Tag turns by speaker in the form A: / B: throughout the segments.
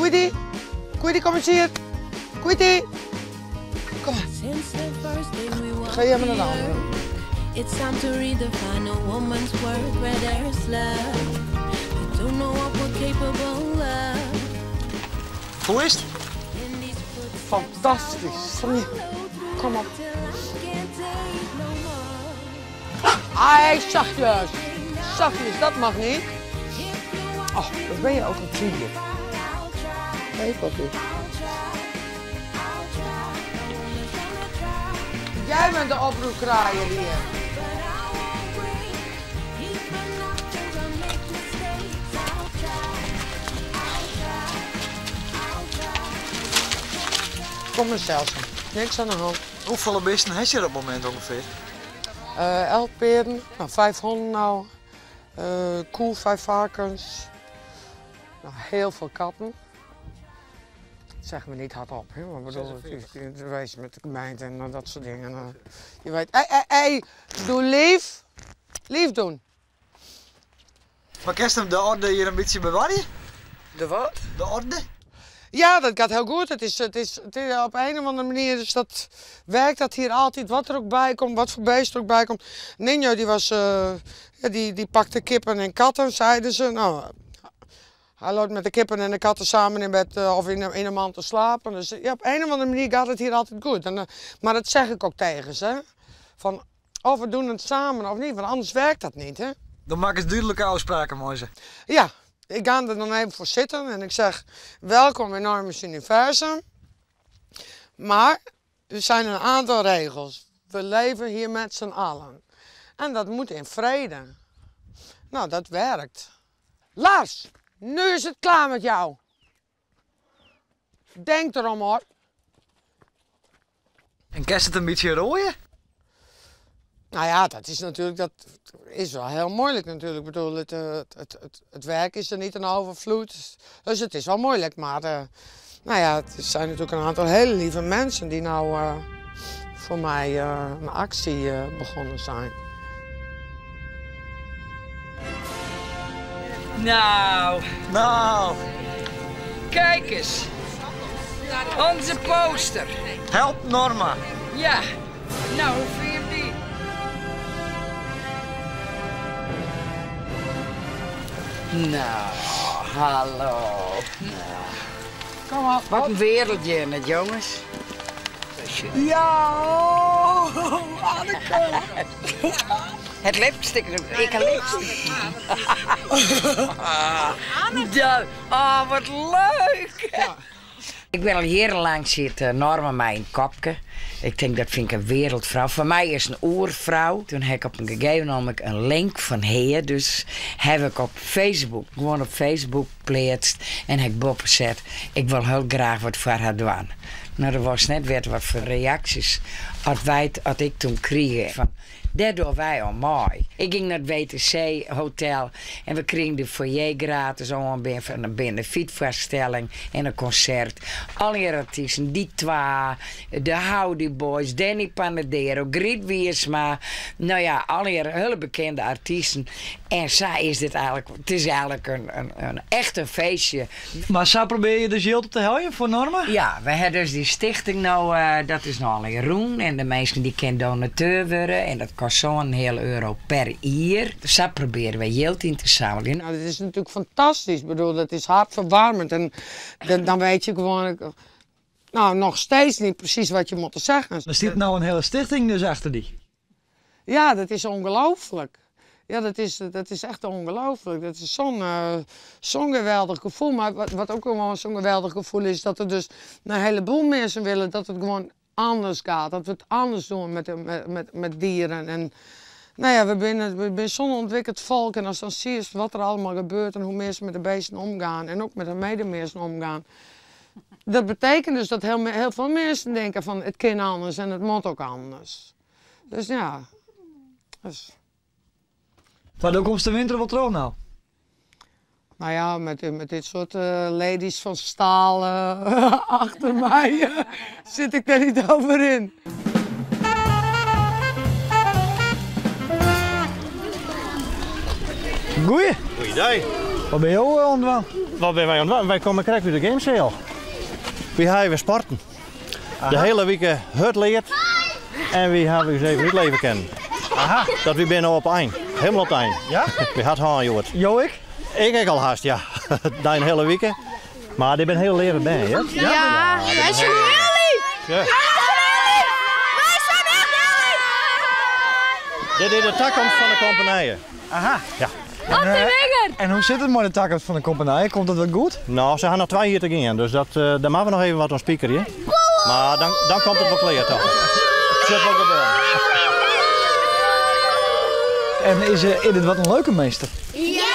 A: Koetie, kom eens hier. Koetie. Kom maar. Ga jij met een andere? It's time to redefine a woman's worth where there's love. You don't know what we're capable of.
B: Hoe is het?
A: Fantastisch. Kom op. Ai, zachtjes. Zachtjes, dat mag niet. Oh, wat ben je ook een tiger. Kijk wat dit. Jij bent de oproepkraaier hier. Kom maar zelfs. Niks aan de hand.
B: Hoeveel beesten heb je op het moment ongeveer?
A: 11 peren, nou, 5 honden nou. Koe, 5 varkens. Nou, heel veel katten. Dat zeggen we niet hardop, hè? Maar bedoel, het wees met de gemeente en dat soort dingen. Je weet, hey, doe lief. Lief doen.
B: Maar kerst hem de orde hier een beetje bewaren?
A: De wat?
B: De orde?
A: Ja, dat gaat heel goed. Het is op een of andere manier dus dat werkt dat hier altijd, wat er ook bij komt, wat voor beest er ook bij komt. Ninjo die was, die pakte kippen en katten, zeiden ze. Nou, hij loopt met de kippen en de katten samen in bed of in een mand te slapen. Dus ja, op een of andere manier gaat het hier altijd goed. En, maar dat zeg ik ook tegen ze. Van, of we doen het samen of niet, want anders werkt dat niet. Hè?
B: Dan maak eens duidelijke afspraken, mooi ze.
A: Ja. Ik ga er dan even voor zitten en ik zeg, welkom in Normus Universum. Maar er zijn een aantal regels. We leven hier met z'n allen. En dat moet in vrede. Nou, dat werkt. Lars, nu is het klaar met jou. Denk erom hoor.
B: En kerst het een beetje rooien?
A: Nou ja, dat is wel heel moeilijk natuurlijk. Ik bedoel, het werk is er niet een overvloed. Dus het is wel moeilijk. Maar nou ja, het zijn natuurlijk een aantal hele lieve mensen die nou voor mij een actie begonnen zijn.
C: Nou. Kijk eens. Onze poster.
B: Help Norma.
C: Ja. Nou, hoe vind je die? Nou, hallo.
A: Kom op.
C: Wat een wereldje in het, jongens.
A: Ja, Anneke.
C: Het lipstick, ik heb lipstick. Oh, wat leuk. Ja. Ik ben al jarenlang zitten Norma mij een kopje. Ik denk dat vind ik een wereldvrouw. Voor mij is een oervrouw. Toen heb ik op een gegeven moment een link van haar. Dus heb ik op Facebook, gewoon op Facebook geplaatst. En heb ik boven gezet. Ik wil heel graag wat voor haar doen. Nou, er was net weer wat voor reacties. Had ik toen kreeg van. Dat doen wij al mooi. Ik ging naar het WTC Hotel en we kregen de foyer gratis van een benefietvoorstelling en een concert. Alle artiesten, die twee, de Howdy Boys, Danny Panadero, Griet Wiersma. Nou ja, alle hele bekende artiesten. En zij is dit eigenlijk, het is eigenlijk een echt een feestje.
B: Maar zo probeer je dus heel te helpen voor Norma?
C: Ja, we hebben dus die stichting nou, dat is nou al Jeroen. En de mensen die kunnen donateur worden. En dat kost zo'n heel euro per jaar. Dus dat proberen we geld in te zamelen.
A: Nou, dit is natuurlijk fantastisch. Ik bedoel, dat is hartverwarmend. En dan weet je gewoon, nou, nog steeds niet precies wat je moet zeggen.
B: Er zit nou een hele stichting dus achter die.
A: Ja, dat is ongelooflijk. Ja, dat is echt ongelooflijk. Dat is zo'n geweldig gevoel. Maar wat ook gewoon zo'n geweldig gevoel is, dat er dus een heleboel mensen willen dat het gewoon anders gaat. Dat we het anders doen met dieren. En nou ja, we zijn zo'n ontwikkeld volk. En als dan zie je wat er allemaal gebeurt en hoe mensen met de beesten omgaan. En ook met de medemensen omgaan. Dat betekent dus dat heel veel mensen denken van het kan anders en het moet ook anders. Dus ja. Dus.
B: Maar dan komt de winter wel terug nou?
A: Nou ja, met dit soort ladies van staal achter mij zit ik er niet over in.
B: Goeie.
D: Goeiedag.
B: Wat ben je aan het doen?
D: Wat ben wij aan het doen? Wij komen krijgen uit de gamesale. We gaan weer sporten. De hele week het leert. En we hebben eens even het leven kennen.
B: Aha.
D: Dat we binnen op eind. Helemaal op het eind.
B: Ja?
D: We hadden haar, Joort.
B: Jo, ik?
D: Ik al haast, ja. Dat een hele week. Maar die ben heel leren bij, hè?
E: Ja, wij zijn heel lief!
D: Ja.
E: Wij zijn echt heel lief!
D: Dit is de toekomst van de compagnie.
B: Aha.
D: Ja.
B: En hoe zit het met de takken van de compagnie? Komt dat wel goed?
D: Nou, ze gaan nog 2 hier te gaan, dus daar maken we nog even wat aan speaker hier. Maar dan komt het wel klaar toch? Het zit wel gebeuren.
B: En is dit wat een leuke meester?
E: Ja!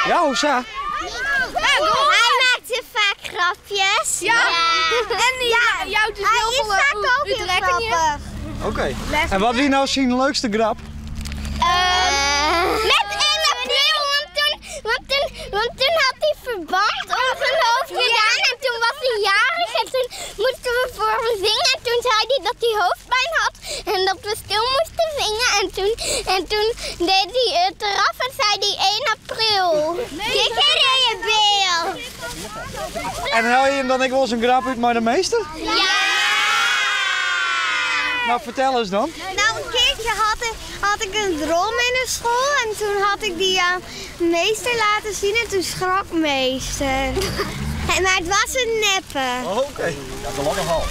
B: Ja, hoe zo?
E: Hij maakt te vaak grapjes. Ja. En jou dus heel veel uitrekkingen.
B: Oké. En wat wie nou zien leukste grap?
E: Met 1 april, want toen had hij verband om zijn hoofd gedaan en toen was hij jarig en toen moesten we voor hem zingen en toen zei hij dat hij hoofdpijn had en dat we stil moesten zingen en toen deed hij het eraf en zei hij 1 april. Kikker in je beeld.
B: En haal je hem dan ik wel eens een grap uit maar de meester?
E: Ja!
B: Nou, vertel eens dan.
E: Nou, een keertje had ik een drom in de school en toen had ik die aan meester laten zien en toen schrok meester. Maar het was een neppe.
B: Oké. Ja, dat is wel nogal.